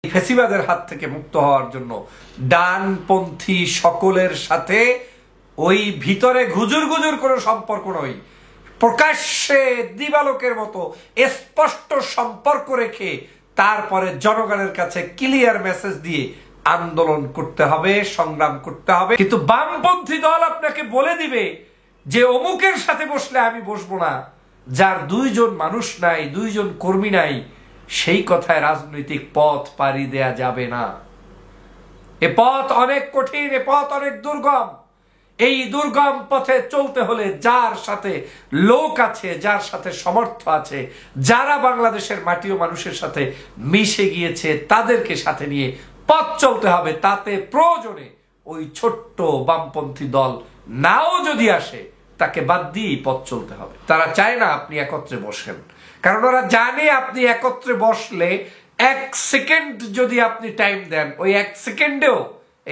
ফেসিবাদের হাত থেকে মুক্ত হওয়ার জন্য ডানপন্থী সকলের সাথে ওই ভিতরে গুজুর গুজুর কোনো সম্পর্ক নয়, প্রকাশ্যে দিবালোকের মতো স্পষ্ট সম্পর্ক রেখে তারপরে জনগণের কাছে ক্লিয়ার মেসেজ দিয়ে আন্দোলন করতে হবে, সংগ্রাম করতে হবে। কিন্তু বামপন্থী দল আপনাকে বলে দিবে যে অমুকের সাথে বসলে আমি বসবো না, যার দুইজন মানুষ নাই, দুইজন কর্মী নাই, সেই কথায় রাজনৈতিক পথ পাড়ি দেয়া যাবে না। এ পথ অনেক কঠিন, এ পথ অনেক দুর্গম। এই দুর্গম পথে চলতে হলে যার সাথে লোক আছে, যার সাথে সমর্থ আছে, যারা বাংলাদেশের মাটি ও মানুষের সাথে মিশে গিয়েছে, তাদেরকে সাথে নিয়ে পথ চলতে হবে। তাতে প্রয়োজনে ওই ছোট্ট বামপন্থী দল নাও যদি আসে, তাকে বাদ দিয়েই পথ চলতে হবে। তারা চায় না আপনি একত্রে বসেন, কারণ ওরা জানে আপনি একত্রে বসলে 1 সেকেন্ড যদি আপনি টাইম দেন, ওই 1 সেকেন্ডেও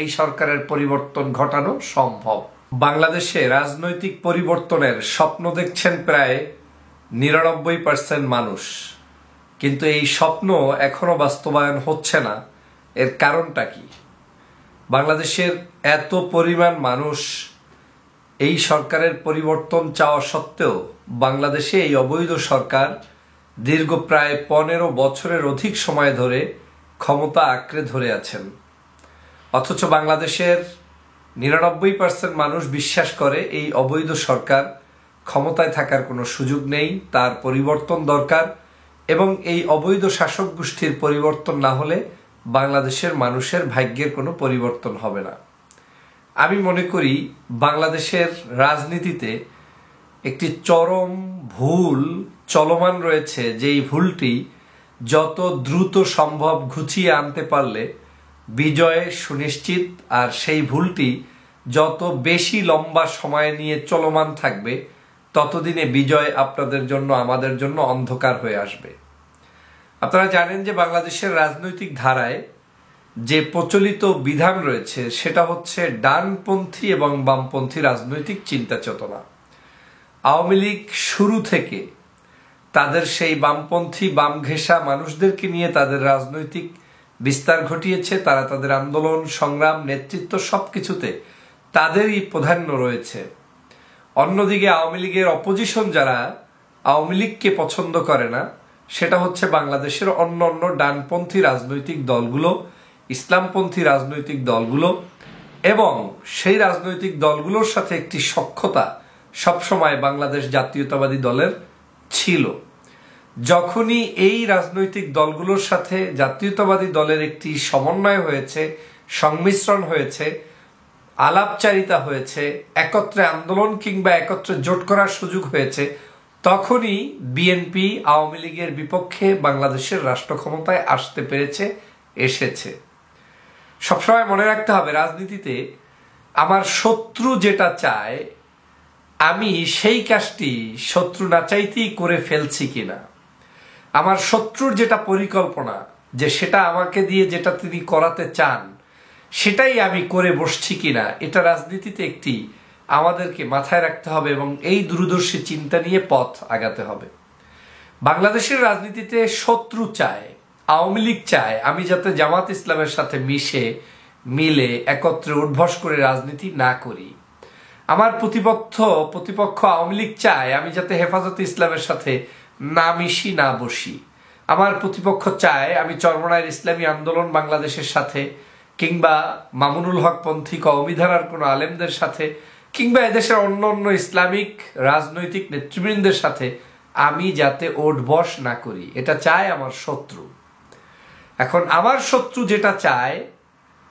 এই সরকারের পরিবর্তন ঘটানো সম্ভব। বাংলাদেশে রাজনৈতিক পরিবর্তনের স্বপ্ন দেখছেন প্রায় 99% মানুষ, কিন্তু এই স্বপ্ন এখনো বাস্তবায়ন হচ্ছে না। এর কারণটা কি? বাংলাদেশের এত পরিমাণ মানুষ এই সরকারের পরিবর্তন চাওয়া সত্ত্বেও বাংলাদেশে এই অবৈধ সরকার দীর্ঘ প্রায় 15 বছরের অধিক সময় ধরে ক্ষমতা আঁকড়ে ধরে আছেন। অথচ বাংলাদেশের 99% মানুষ বিশ্বাস করে এই অবৈধ সরকার ক্ষমতায় থাকার কোনো সুযোগ নেই, তার পরিবর্তন দরকার, এবং এই অবৈধ শাসক গোষ্ঠীর পরিবর্তন না হলে বাংলাদেশের মানুষের ভাগ্যের কোনো পরিবর্তন হবে না। আমি মনে করি বাংলাদেশের রাজনীতিতে একটি চরম ভুল চলমান রয়েছে, যেই ভুলটি যত দ্রুত সম্ভব ঘুচিয়ে আনতে পারলে বিজয় সুনিশ্চিত, আর সেই ভুলটি যত বেশি লম্বা সময় নিয়ে চলমান থাকবে ততদিনে বিজয় আপনাদের জন্য, আমাদের জন্য অন্ধকার হয়ে আসবে। আপনারা জানেন যে বাংলাদেশের রাজনৈতিক ধারায় যে প্রচলিত বিধান রয়েছে সেটা হচ্ছে ডানপন্থী এবং বামপন্থী রাজনৈতিক চিন্তা চেতনা। আওয়ামী লীগ শুরু থেকে তাদের সেই বামপন্থী বাম ঘেঁষা মানুষদেরকে নিয়ে তাদের রাজনৈতিক বিস্তার ঘটিয়েছে। তারা তাদের আন্দোলন, সংগ্রাম, নেতৃত্ব সবকিছুতে তাদেরই প্রাধান্য রয়েছে। অন্যদিকে আওয়ামী লীগের অপোজিশন যারা আওয়ামী লীগকে পছন্দ করে না, সেটা হচ্ছে বাংলাদেশের অন্য অন্য ডানপন্থী রাজনৈতিক দলগুলো, ইসলামপন্থী রাজনৈতিক দলগুলো, এবং সেই রাজনৈতিক দলগুলোর সাথে একটি সখ্যতা সবসময় বাংলাদেশ জাতীয়তাবাদী দলের ছিল। যখনই এই রাজনৈতিক দলগুলোর সাথে জাতীয়তাবাদী দলের একটি সমন্বয় হয়েছে, সংমিশ্রণ হয়েছে, আলাপচারিতা হয়েছে, একত্রে আন্দোলন কিংবা একত্রে জোট করার সুযোগ হয়েছে, তখনই বিএনপি আওয়ামী লীগের বিপক্ষে বাংলাদেশের রাষ্ট্র ক্ষমতায় আসতে পেরেছে, এসেছে। সবসময় মনে রাখতে হবে রাজনীতিতে আমার শত্রু যেটা চায় আমি সেই কাজটি শত্রু না চাইতেই করে ফেলছি কিনা, আমার শত্রুর যেটা পরিকল্পনা যে সেটা আমাকে দিয়ে যেটা তিনি করাতে চান সেটাই আমি করে বসছি কিনা, এটা রাজনীতিতে একটি আমাদেরকে মাথায় রাখতে হবে এবং এই দূরদর্শী চিন্তা নিয়ে পথ আগাতে হবে। বাংলাদেশের রাজনীতিতে শত্রু চায়, আওয়ামী লীগ চায় আমি যাতে জামাত ইসলামের সাথে মিলে একত্রে উদ্ভস করে রাজনীতি না করি। আমার প্রতিপক্ষ আওয়ামী লীগ চায় আমি যাতে হেফাজতে ইসলামের সাথে না মিশি, না বসি। আমার প্রতিপক্ষ চায় আমি চরমনায়ের ইসলামী আন্দোলন বাংলাদেশের সাথে, কিংবা মামুনুল হক পন্থী কওমি ধারার কোনো আলেমদের সাথে, কিংবা এদেশের অন্য অন্য ইসলামিক রাজনৈতিক নেতৃবৃন্দের সাথে আমি যাতে ওঠ বস না করি। এটা চায় আমার শত্রু। এখন আমার শত্রু যেটা চায়,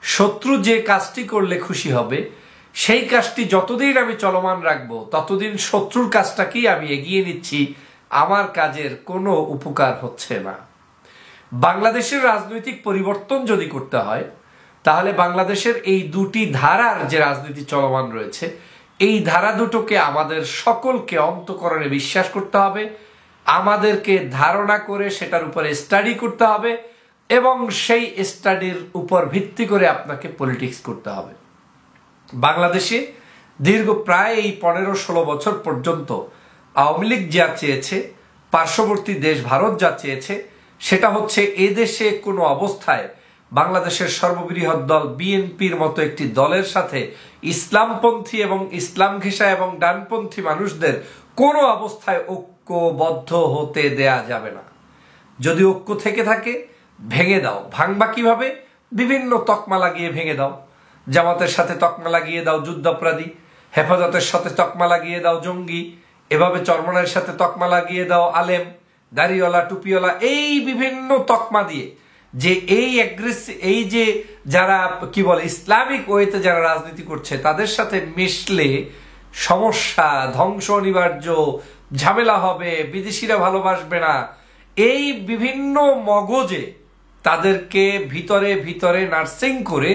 শত্রু যে কাজটি করলে খুশি হবে, সেই কাজটি যতদিন আমি চলমান রাখবো ততদিন শত্রুর কাজটাকেই আমি এগিয়ে নিচ্ছি, আমার কাজের কোনো উপকার হচ্ছে না। বাংলাদেশের রাজনৈতিক পরিবর্তন যদি করতে হয় তাহলে বাংলাদেশের এই দুটি ধারার যে রাজনীতি চলমান রয়েছে, এই ধারা দুটোকে আমাদের সকলকে অন্তঃকরণে বিশ্বাস করতে হবে, আমাদেরকে ধারণা করে সেটার উপরে স্টাডি করতে হবে, এবং সেই স্টাডির উপর ভিত্তি করে আপনাকে পলিটিক্স করতে হবে। বাংলাদেশে দীর্ঘ প্রায় এই 15-16 বছর পর্যন্ত আওয়ামী লীগ যা চেয়েছে, পার্শ্ববর্তী দেশ ভারত যা চেয়েছে, সেটা হচ্ছে এদেশে কোনো অবস্থায় বাংলাদেশের সর্ববৃহৎ দল বিএনপির মতো একটি দলের সাথে ইসলামপন্থী এবং ইসলাম ঘেঁষা এবং ডানপন্থী মানুষদের কোনো অবস্থায় ঐক্যবদ্ধ হতে দেয়া যাবে না। যদি ঐক্য থেকে থাকে ভেঙে দাও। ভাঙবা কিভাবে? বিভিন্ন তকমা লাগিয়ে ভেঙে দাও। জামাতের সাথে তকমা লাগিয়ে দাও যুদ্ধাপরাধী, হেফাজতের সাথে তকমা লাগিয়ে দাও জঙ্গি, এভাবে চরমনের সাথে তকমা লাগিয়ে দাও আলেম, দাড়িওয়ালা, টুপিওয়ালা, এই বিভিন্ন তকমা দিয়ে যে এই যে যারা কি বলে ইসলামিক ওয়েতে যারা রাজনীতি করছে তাদের সাথে মিশলে সমস্যা, ধ্বংস অনিবার্য, ঝামেলা হবে, বিদেশিরা ভালোবাসবে না, এই বিভিন্ন মগজে তাদেরকে ভিতরে ভিতরে নার্সিং করে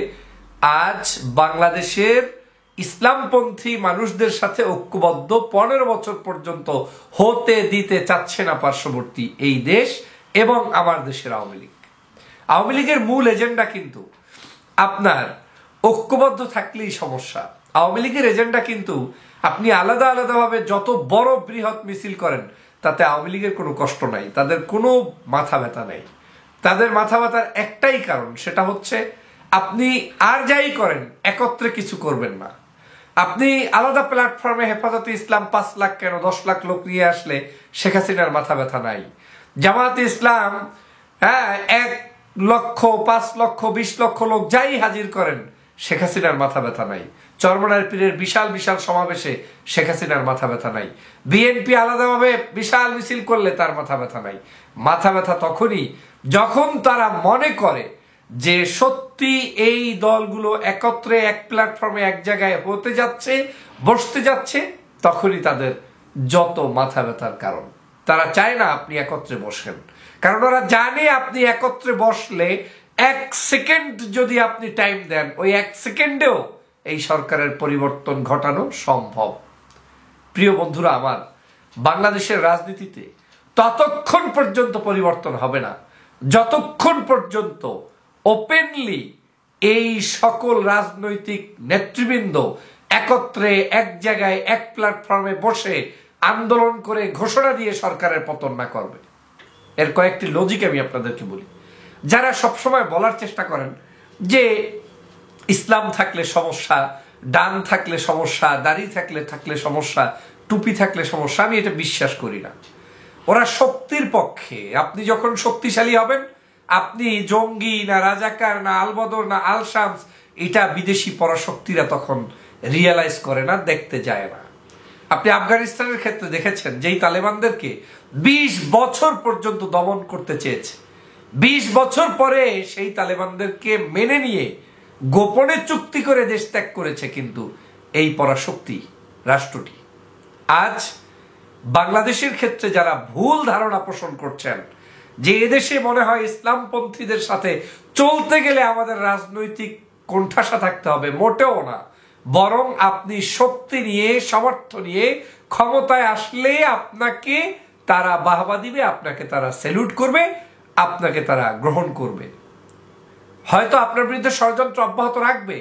আজ বাংলাদেশের ইসলামপন্থী মানুষদের সাথে ঐক্যবদ্ধ 15 বছর পর্যন্ত হতে দিতে চাচ্ছে না পার্শ্ববর্তী এই দেশ এবং আমার দেশের আওয়ামী লীগ। আওয়ামী লীগের মূল এজেন্ডা কিন্তু আপনার ঐক্যবদ্ধ থাকলেই সমস্যা। আওয়ামী লীগের এজেন্ডা কিন্তু আপনি আলাদা আলাদাভাবে যত বড় বৃহৎ মিছিল করেন তাতে আওয়ামী লীগের কোনো কষ্ট নাই, তাদের কোনো মাথা ব্যথা নেই। তাদের মাথা ব্যথার একটাই কারণ, সেটা হচ্ছে আপনি আর যাই করেন একত্রে কিছু করবেন না। আপনি আলাদা প্ল্যাটফর্মে হেফাজতে ইসলাম 5 লাখ কেন 10 লাখ লোক নিয়ে আসলে শেখ হাসিনার মাথা ব্যথা নাই। জামাতে ইসলাম 1 লক্ষ 5 লক্ষ 20 লক্ষ লোক যাই হাজির করেন শেখ হাসিনার মাথা ব্যথা নাই। চরমনার পীরের বিশাল বিশাল সমাবেশে শেখ হাসিনার মাথা ব্যথা নাই। বিএনপি আলাদাভাবে বিশাল মিছিল করলে তার মাথা ব্যথা নাই। মাথা ব্যথা তখনই যখন তারা মনে করে যে সত্যি এই দলগুলো একত্রে এক প্ল্যাটফর্মে এক জায়গায় হতে যাচ্ছে, বসতে যাচ্ছে, তখনই তাদের যত মাথা ব্যথার কারণ। তারা চায় না আপনি একত্রে বসেন, কারণ ওরা জানে আপনি একত্রে বসলে 1 সেকেন্ড যদি আপনি টাইম দেন, ওই 1 সেকেন্ডেও এই সরকারের পরিবর্তন ঘটানো সম্ভব। প্রিয় বন্ধুরা আমার, বাংলাদেশের রাজনীতিতে ততক্ষণ পর্যন্ত পরিবর্তন হবে না যতক্ষণ পর্যন্ত ওপেনলি এই সকল রাজনৈতিক নেতৃবৃন্দ একত্রে এক জায়গায় এক প্ল্যাটফর্মে বসে আন্দোলন করে ঘোষণা দিয়ে সরকারের পতন না করবে। এর কয়েকটি লজিক আমি আপনাদেরকে বলি। যারা সবসময় বলার চেষ্টা করেন যে ইসলাম থাকলে সমস্যা, ডান থাকলে সমস্যা, দাড়ি থাকলে সমস্যা, টুপি থাকলে সমস্যা, আমি এটা বিশ্বাস করি না। ওরা শক্তির পক্ষে। আপনি যখন শক্তিশালী হবেন, আপনি জঙ্গি না রাজাকার না আলবদর না আল শামস, এটা বিদেশি পরাশক্তিরা তখন রিয়েলাইজ করে না, দেখতে যায় না। আপনি আফগানিস্তানের ক্ষেত্রে দেখেছেন যেই তালেবানদেরকে 20 বছর পর্যন্ত দমন করতে চেয়েছে, 20 বছর পরে সেই তালেবানদেরকে মেনে নিয়ে গোপনে চুক্তি করে দেশ ত্যাগ করেছে কিন্তু এই পরাশক্তি রাষ্ট্রটি। আজ বাংলাদেশের ক্ষেত্রে যারা ভুল ধারণা পোষণ করছেন যে এদেশে মনে হয় ইসলামপন্থীদের সাথে চলতে গেলে আমাদের রাজনৈতিক কোণঠাসা থাকতে হবে, মোটেও না। বরং আপনি শক্তি নিয়ে, সামর্থ্য নিয়ে ক্ষমতায় আসলে আপনাকে তারা বাহবা দিবে, আপনাকে তারা স্যালুট করবে, আপনাকে তারা গ্রহণ করবে। হয়তো আপনার বিরুদ্ধে ষড়যন্ত্র অব্যাহত রাখবে,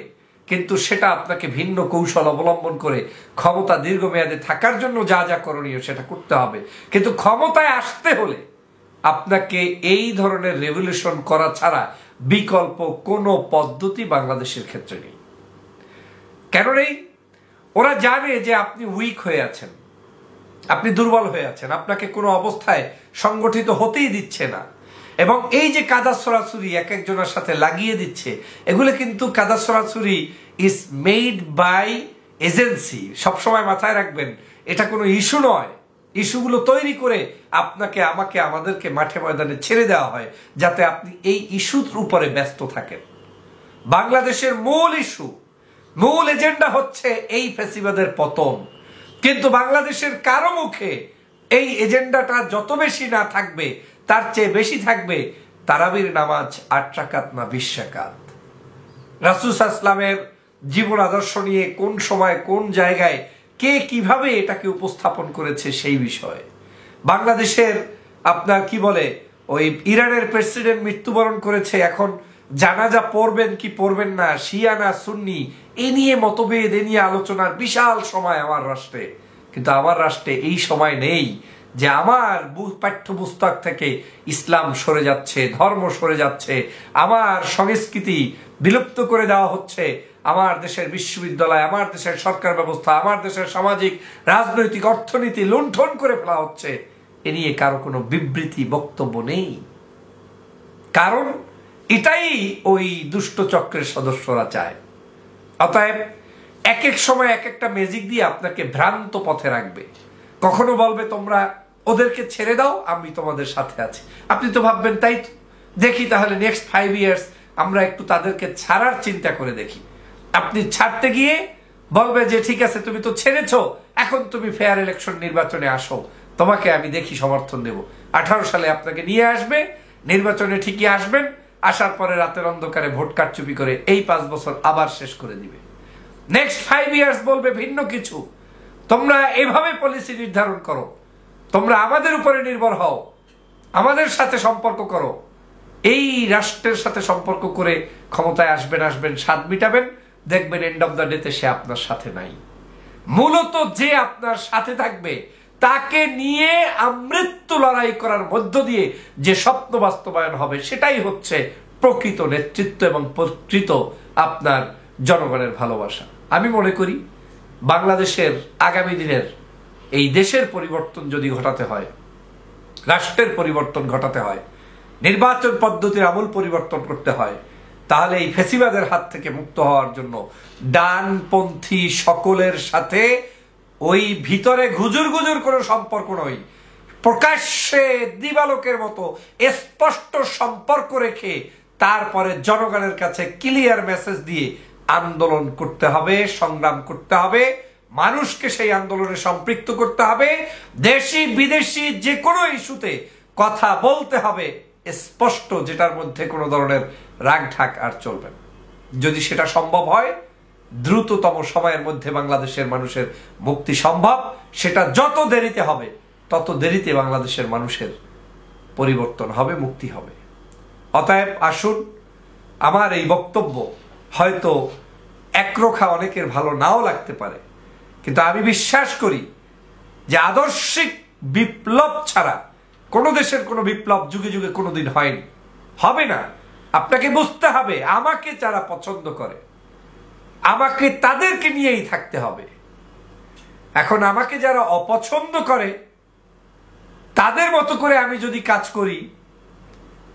কিন্তু সেটা আপনাকে ভিন্ন কৌশল অবলম্বন করে ক্ষমতা দীর্ঘমেয়াদে থাকার জন্য যা যা করণীয় সেটা করতে হবে। কিন্তু ক্ষমতায় আসতে হলে আপনাকে এই ধরনের রেভলিউশন করা ছাড়া বিকল্প কোনো পদ্ধতি বাংলাদেশের ক্ষেত্রে নেই। কেন নেই? ওরা জানে যে আপনি উইক হয়ে আছেন, আপনি দুর্বল হয়ে আছেন, আপনাকে কোনো অবস্থায় সংগঠিত হতেই দিচ্ছে না। এবং এই যে কাদা ছড়াছড়ি এক একজনের সাথে লাগিয়ে দিচ্ছে, এগুলো কিন্তু কাদা ছড়াছড়ি ইজ মেড বাই এজেন্সি। সবসময় মাথায় রাখবেন, এটা কোনো ইস্যু নয়। ইস্যুগুলো তৈরি করে আপনাকে, আমাকে, আমাদেরকে মাঠে ময়দানে ছেড়ে দেওয়া হয় যাতে আপনি এই ইস্যুর উপরে ব্যস্ত থাকেন। বাংলাদেশের মূল ইস্যু, মূল এজেন্ডা হচ্ছে এই ফ্যাসিবাদের পতন। কিন্তু বাংলাদেশের কারো মুখে এই এজেন্ডাটা যত বেশি না থাকবে, তার চেয়ে বেশি থাকবে তারাবির নামাজ 8 রাকাত না 20 রাকাত। রাসূল সাল্লাল্লাহু আলাইহি ওয়াসাল্লামের জীবন আদর্শ নিয়ে কোন সময় কোন জায়গায় কে কিভাবে এটাকে উপস্থাপন করেছে সেই বিষয়ে। বাংলাদেশের আপনার কি বলে ওই ইরানের প্রেসিডেন্ট মৃত্যুবরণ করেছে, এখন জানাজা পড়বেন কি পড়বেন না, শিয়া না সুন্নি, এ নিয়ে মতভেদ, এ নিয়ে আলোচনার বিশাল সময় আমার রাষ্ট্রে। কিন্তু আমার রাষ্ট্রে এই সময় নেই যে আমার পাঠ্যপুস্তক থেকে ইসলাম সরে যাচ্ছে, ধর্ম সরে যাচ্ছে, আমার সংস্কৃতি বিলুপ্ত করে দেওয়া হচ্ছে, আমার দেশের বিশ্ববিদ্যালয়, আমার দেশের সরকার ব্যবস্থা, আমার দেশের সামাজিক রাজনৈতিক অর্থনীতি লুণ্ঠন করে ফেলা হচ্ছে, এ নিয়ে কারো কোনো বিবৃতি বক্তব্য নেই। কারণ এটাই ওই দুষ্ট চক্রের সদস্যরা চায়। অতএব এক এক সময় এক একটা ম্যাজিক দিয়ে আপনাকে ভ্রান্ত পথে রাখবে। কখনো বলবে তোমরা ওদেরকে ছেড়ে দাও, আমি তোমাদের সাথে আছি। আপনি তো ভাববেন তাই তো, দেখি তাহলে নেক্সট 5 ইয়ার্স আমরা একটু তাদেরকে ছাড়ার চিন্তা করে দেখি। আপনি ছাড়তে গিয়ে বলবে যে ঠিক আছে তুমি তো ছেড়েছো, এখন তুমি ফেয়ার ইলেকশন নির্বাচনে আসো, তোমাকে আমি দেখি সমর্থন দেব। 18 সালে আপনাকে নিয়ে আসবে, নির্বাচনে ঠিকই আসবেন, আসার পরে রাতের অন্ধকারে ভোট কারচুপি করে এই 5 বছর আবার শেষ করে দিবে। নেক্সট 5 ইয়ার্স বলবে ভিন্ন কিছু, তোমরা এভাবে পলিসি নির্ধারণ করো, তোমরা আমাদের উপরে নির্ভর হও, আমাদের সাথে সম্পর্ক করো। এই রাষ্ট্রের সাথে সম্পর্ক করে ক্ষমতায় আসবেন, স্বাদ মিটাবেন, দেখবেন এন্ড অফ দ্য ডেতে সে আপনার সাথে নাই। মূলত যে আপনার সাথে থাকবে তাকে নিয়ে আমৃত্যু লড়াই করার মধ্য দিয়ে যে স্বপ্ন বাস্তবায়ন হবে, সেটাই হচ্ছে প্রকৃত নেতৃত্ব এবং প্রকৃত আপনার জনগণের ভালোবাসা। আমি মনে করি বাংলাদেশের আগামী দিনের এই দেশের পরিবর্তন যদি ঘটাতে হয়, রাষ্ট্রের পরিবর্তন ঘটাতে হয়, নির্বাচন পদ্ধতির আমূল পরিবর্তন করতে হয়, তাহলে এই ফ্যাসিবাদের হাত থেকে মুক্ত হওয়ার জন্য ডানপন্থী সকলের সাথে ওই ভিতরে গুজুর কোনো সম্পর্ক নয়, প্রকাশ্যে দিবালোকের মতো স্পষ্ট সম্পর্ক রেখে তারপরে জনগণের কাছে ক্লিয়ার মেসেজ দিয়ে আন্দোলন করতে হবে, সংগ্রাম করতে হবে, মানুষকে সেই আন্দোলনে সম্পৃক্ত করতে হবে, দেশি বিদেশি যে কোনো ইস্যুতে কথা বলতে হবে স্পষ্ট, যেটার মধ্যে কোনো ধরনের রাগ ঢাক আর চলবে না। যদি সেটা সম্ভব হয়, দ্রুততম সময়ের মধ্যে বাংলাদেশের মানুষের মুক্তি সম্ভব। সেটা যত দেরিতে হবে তত দেরিতে বাংলাদেশের মানুষের পরিবর্তন হবে, মুক্তি হবে। অতএব আসুন, আমার এই বক্তব্য হয়তো একরোখা অনেকের ভালো নাও লাগতে পারে, কিন্তু আমি বিশ্বাস করি যে আদর্শিক বিপ্লব ছাড়া কোনো দেশের কোনো বিপ্লব যুগে যুগে কোনোদিন হয়নি, হবে না। আপনাকে বুঝতে হবে, আমাকে যারা পছন্দ করে আমাকে তাদেরকে নিয়েই থাকতে হবে। এখন আমাকে যারা অপছন্দ করে তাদের মতো করে আমি যদি কাজ করি,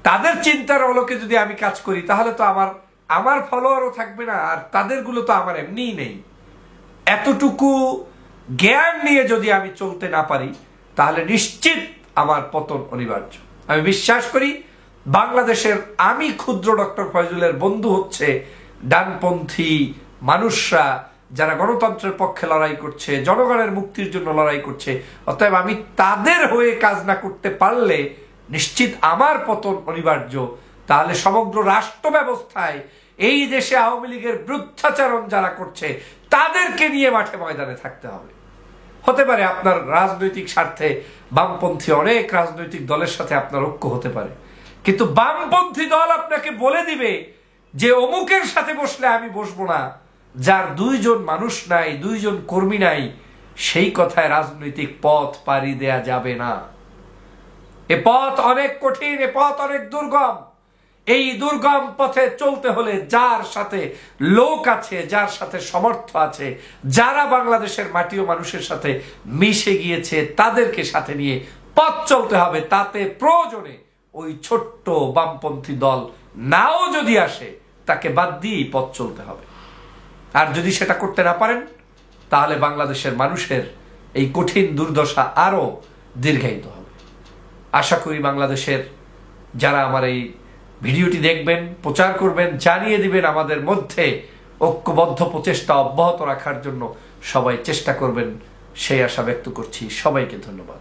তাদের চিন্তার আলোকে যদি আমি কাজ করি, তাহলে তো আমার ফলোয়ারও থাকবে না, আর তাদেরগুলো তো আমার এমনিই নেই। এতটুকু জ্ঞান নিয়ে যদি আমি চলতে না পারি, তাহলে নিশ্চিত আমার পতন অনিবার্য। আমি বিশ্বাস করি বাংলাদেশের আমি ক্ষুদ্র ডক্টর ফয়জুলের বন্ধু হচ্ছে ডানপন্থী মানুষরা, যারা গণতন্ত্রের পক্ষে লড়াই করছে, জনগণের মুক্তির জন্য লড়াই করছে। অতএব আমি তাদের হয়ে কাজ না করতে পারলে নিশ্চিত আমার পতন অনিবার্য। তাহলে সমগ্র রাষ্ট্র ব্যবস্থায় এই দেশে আওয়ামী লীগের বিরুদ্ধাচরণ যারা করছে তাদেরকে নিয়ে মাঠে ময়দানে থাকতে হবে। হতে পারে আপনার রাজনৈতিক স্বার্থে বামপন্থী অনেক রাজনৈতিক দলের সাথে আপনার ঐক্য হতে পারে, কিন্তু বামপন্থী দল আপনাকে বলে দিবে যে অমুকের সাথে বসলে আমি বসবো না, যার 2 জন মানুষ নাই, 2 জন কর্মী নাই, সেই কথায় রাজনৈতিক পথ পাড়ি দেয়া যাবে না। এ পথ অনেক কঠিন, এ পথ অনেক দুর্গম। এই দুর্গম পথে চলতে হলে যার সাথে লোক আছে, যার সাথে সমর্থ আছে, যারা বাংলাদেশের মাটি ও মানুষের সাথে মিশে গিয়েছে, তাদেরকে সাথে নিয়ে পথ চলতে হবে। তাতে প্রয়োজনে ওই ছোট্ট বামপন্থী দল নাও যদি আসে, তাকে বাদ দিয়েই পথ চলতে হবে। আর যদি সেটা করতে না পারেন, তাহলে বাংলাদেশের মানুষের এই কঠিন দুর্দশা আরো দীর্ঘায়িত হবে। আশা করি বাংলাদেশের যারা আমার এই ভিডিওটি দেখবেন, প্রচার করবেন, জানিয়ে দিবেন, আমাদের মধ্যে ঐক্যবদ্ধ প্রচেষ্টা অব্যাহত রাখার জন্য সবাই চেষ্টা করবেন, সেই আশা ব্যক্ত করছি। সবাইকে ধন্যবাদ।